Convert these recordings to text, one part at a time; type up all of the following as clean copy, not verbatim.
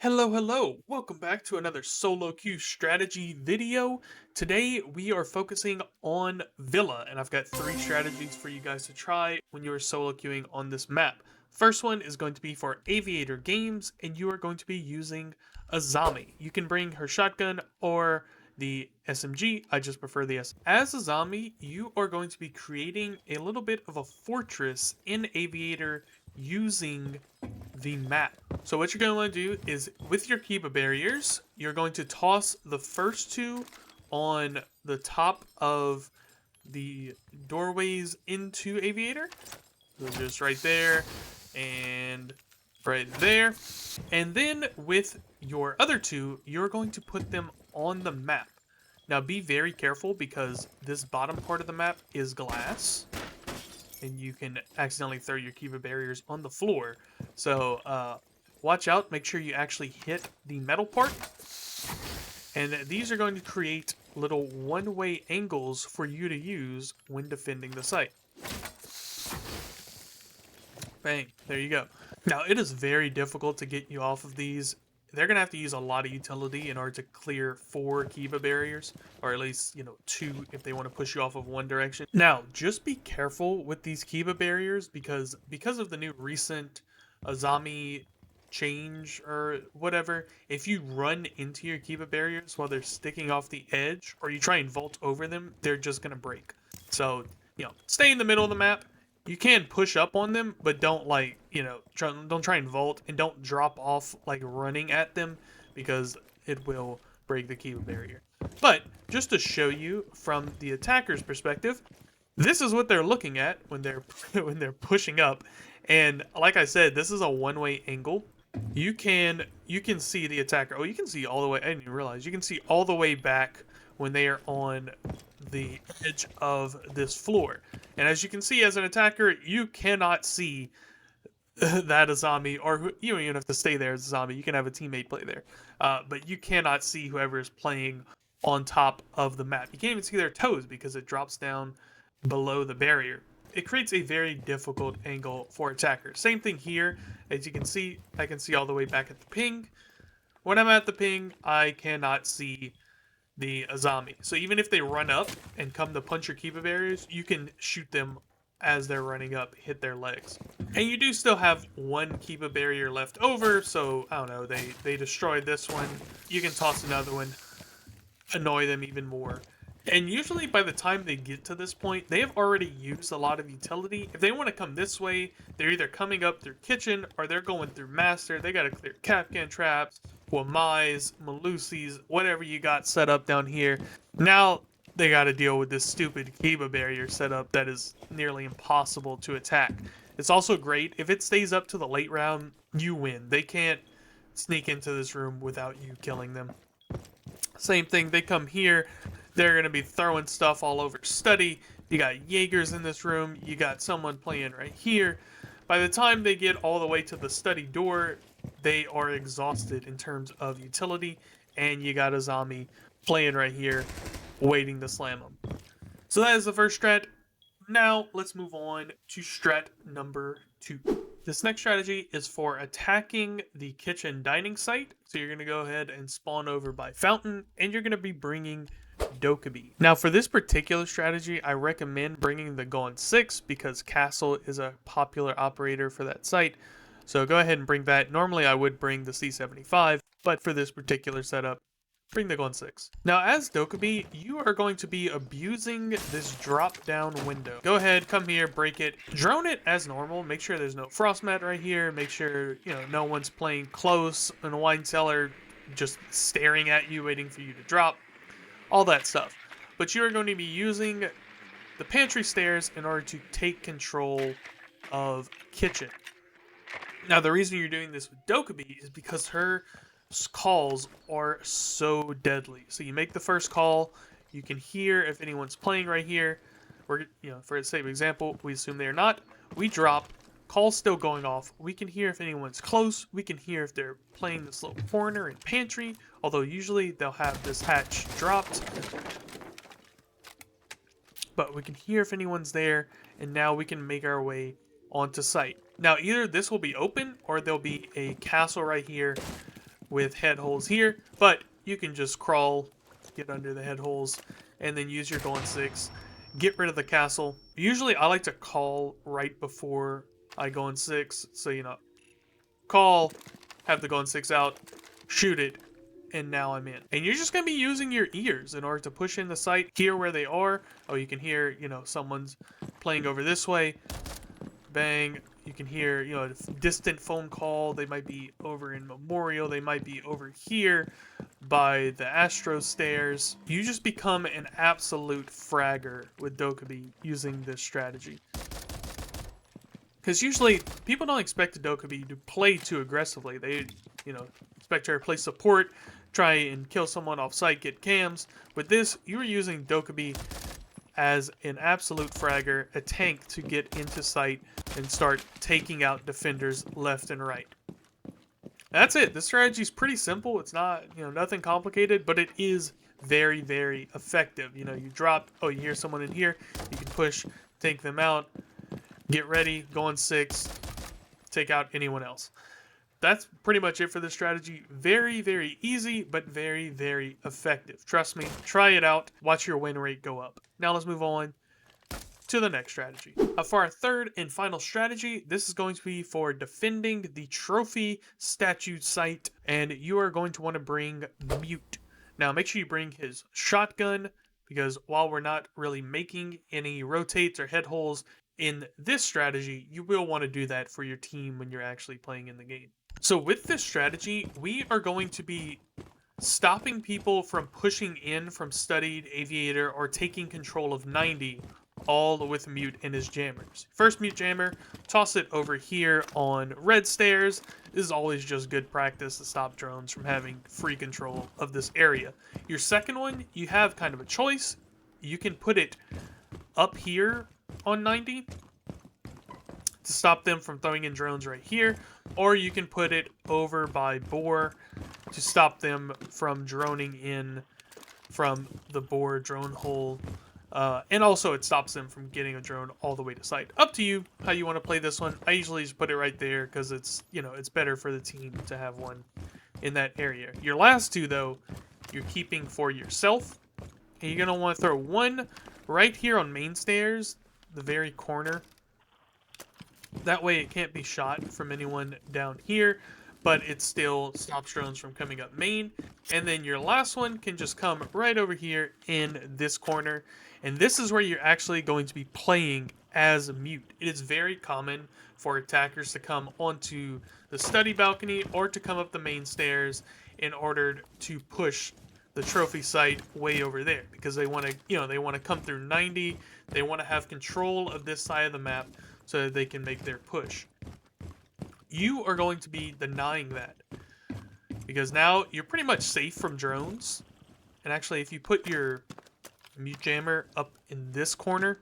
Hello, welcome back to another solo queue strategy video. Today we are focusing on Villa, and I've got three strategies for you guys to try when you are solo queuing on this map. First one is going to be for Aviator Games, and you are going to be using Azami. You can bring her shotgun or the SMG, I just prefer the SMG. As Azami, you are going to be creating a little bit of a fortress in Aviator using the map. So what you're going to want to do is with your Kiba barriers, you're going to toss the first two on the top of the doorways into Aviator. So just right there and right there. And then with your other two, you're going to put them on the map. Now be very careful because this bottom part of the map is glass and you can accidentally throw your Kiva barriers on the floor. So watch out, make sure you actually hit the metal part. And these are going to create little one-way angles for you to use when defending the site. Bang, there you go. Now it is very difficult to get you off of these. They're going to have to use a lot of utility in order to clear 4 Kiva barriers, or at least, 2 if they want to push you off of one direction. Now, just be careful with these Kiva barriers because of the new recent Azami change or whatever, if you run into your Kiva barriers while they're sticking off the edge, or you try and vault over them, they're just going to break. So, stay in the middle of the map. You can push up on them, but don't don't try and vault, and don't drop off like running at them because it will break the Kiva barrier. But just to show you from the attacker's perspective, this is what they're looking at when they're pushing up. And like I said, this is a one-way angle. You can see the attacker. Oh, you can see all the way. I didn't even realize you can see all the way back when they are on the edge of this floor. And as you can see, as an attacker, you cannot see that Azami, or you don't even have to stay there as Azami. You can have a teammate play there. But you cannot see whoever is playing on top of the map. You can't even see their toes because it drops down below the barrier. It creates a very difficult angle for attackers. Same thing here. As you can see, I can see all the way back at the ping. When I'm at the ping, I cannot see the Azami. So even if they run up and come to punch your Kiva barriers, you can shoot them as they're running up, hit their legs. And you do still have one Kiva barrier left over, so I don't know, they destroyed this one. You can toss another one, annoy them even more. And usually by the time they get to this point, they have already used a lot of utility. If they want to come this way, they're either coming up through kitchen or they're going through master. They got to clear Kapkan traps, Wamais, Malusis, whatever you got set up down here. Now they got to deal with this stupid Kiba barrier setup that is nearly impossible to attack. It's also great. If it stays up to the late round, you win. They can't sneak into this room without you killing them. Same thing, they come here. They're going to be throwing stuff all over study. You got Jaegers in this room. You got someone playing right here. By the time they get all the way to the study door, they are exhausted in terms of utility. And you got Azami playing right here, waiting to slam them. So that is the first strat. Now let's move on to strat number 2. This next strategy is for attacking the kitchen dining site. So you're going to go ahead and spawn over by fountain, and you're going to be bringing Dokkaebi. Now for this particular strategy, I recommend bringing the Gon 6 because Castle is a popular operator for that site. So go ahead and bring that. Normally I would bring the C75, but for this particular setup, bring the Gon 6. Now as Dokkaebi, you are going to be abusing this drop down window. Go ahead, come here, break it, drone it as normal. Make sure there's no frost mat right here. Make sure, no one's playing close in a wine cellar, just staring at you, waiting for you to drop. All that stuff. But you are going to be using the pantry stairs in order to take control of kitchen. Now the reason you're doing this with Dokkaebi is because her calls are so deadly. So you make the first call, you can hear if anyone's playing right here. We're, for the sake of example, we assume they're not. We drop, call's still going off. We can hear if anyone's close. We can hear if they're playing this little corner and pantry. Although usually they'll have this hatch dropped. But we can hear if anyone's there. And now we can make our way onto site. Now either this will be open or there'll be a castle right here with head holes here, but you can just crawl, get under the head holes, and then use your go on 6. Get rid of the castle. Usually I like to call right before I go on 6, so call, have the go on 6 out, shoot it, and now I'm in. And you're just going to be using your ears in order to push in the site, hear where they are. Oh, you can hear, someone's playing over this way. Bang. You can hear, a distant phone call. They might be over in Memorial. They might be over here by the Astro Stairs. You just become an absolute fragger with Dokkaebi using this strategy. Because usually, people don't expect a Dokkaebi to play too aggressively. They, expect her to play support, try and kill someone off site, get cams. With this, you are using Dokkaebi as an absolute fragger, a tank to get into sight and start taking out defenders left and right. That's it. This strategy is pretty simple. It's not, nothing complicated, but it is very, very effective. You drop, oh, you hear someone in here, you can push, take them out, get ready, go on 6, take out anyone else. That's pretty much it for this strategy. Very, very easy, but very, very effective. Trust me, try it out. Watch your win rate go up. Now let's move on to the next strategy. For our third and final strategy, this is going to be for defending the trophy statue site, and you are going to want to bring Mute. Now make sure you bring his shotgun, because while we're not really making any rotates or head holes in this strategy, you will want to do that for your team when you're actually playing in the game. So with this strategy, we are going to be stopping people from pushing in from studied aviator or taking control of 90, all with Mute and his jammers. First Mute jammer, toss it over here on red stairs. This is always just good practice to stop drones from having free control of this area. Your second one, you have kind of a choice. You can put it up here on 90 to stop them from throwing in drones right here, or you can put it over by Boar to stop them from droning in from the Boar drone hole, and also it stops them from getting a drone all the way to site. Up to you how you want to play this one. I usually just put it right there because it's, it's better for the team to have one in that area. Your last two, though, you're keeping for yourself, and you're going to want to throw one right here on main stairs, the very corner. That way it can't be shot from anyone down here, but it still stops drones from coming up main. And then your last one can just come right over here in this corner. And this is where you're actually going to be playing as Mute. It is very common for attackers to come onto the study balcony or to come up the main stairs in order to push the trophy site way over there, because they want to, they want to come through 90. They want to have control of this side of the map so that they can make their push. You are going to be denying that, because now you're pretty much safe from drones. And actually, if you put your Mute jammer up in this corner,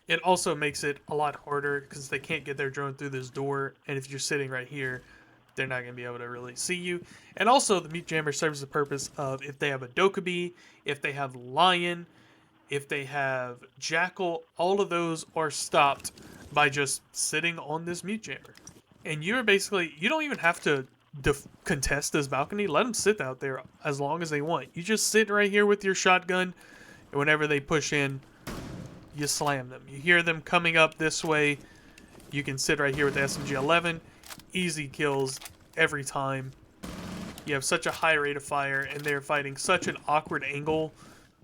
it also makes it a lot harder because they can't get their drone through this door. And if you're sitting right here, they're not going to be able to really see you. And also, the Mute jammer serves the purpose of if they have a Dokkaebi, if they have Lion, if they have Jackal, all of those are stopped by just sitting on this Mute jammer. And you're basically, you don't even have to contest this balcony. Let them sit out there as long as they want. You just sit right here with your shotgun, and whenever they push in, you slam them. You hear them coming up this way, you can sit right here with the SMG-11. Easy kills every time. You have such a high rate of fire, and they're fighting such an awkward angle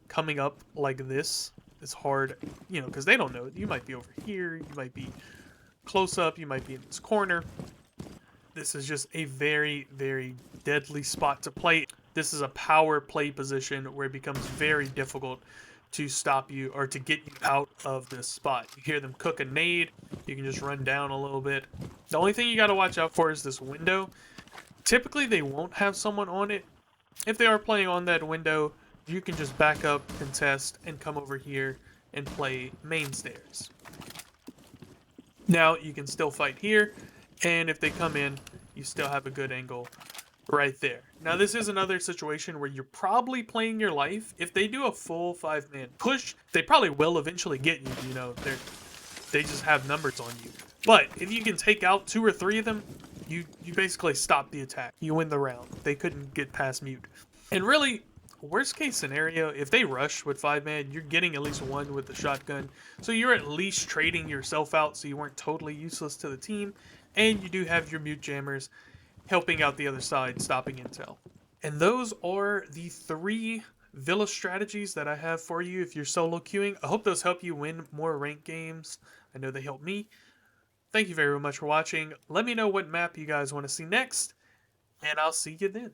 coming up like this. It's hard, because they don't know. You might be over here, you might be close up, you might be in this corner. This is just a very, very deadly spot to play. This is a power play position where it becomes very difficult to stop you or to get you out of this spot. You hear them cook a nade, you can just run down a little bit. The only thing you got to watch out for is this window. Typically they won't have someone on it. If they are playing on that window, you can just back up and test and come over here and play main stairs. Now you can still fight here, and if they come in, you still have a good angle right there. Now this is another situation where you're probably playing your life. If they do a full 5-man push, they probably will eventually get you, they just have numbers on you. But if you can take out 2 or 3 of them, you basically stop the attack. You win the round. They couldn't get past mute. And really, worst case scenario, if they rush with 5-man, you're getting at least one with the shotgun. So you're at least trading yourself out so you weren't totally useless to the team. And you do have your mute jammers helping out the other side, stopping intel. And those are the 3 Villa strategies that I have for you if you're solo queuing. I hope those help you win more ranked games. I know they help me. Thank you very much for watching. Let me know what map you guys want to see next, and I'll see you then.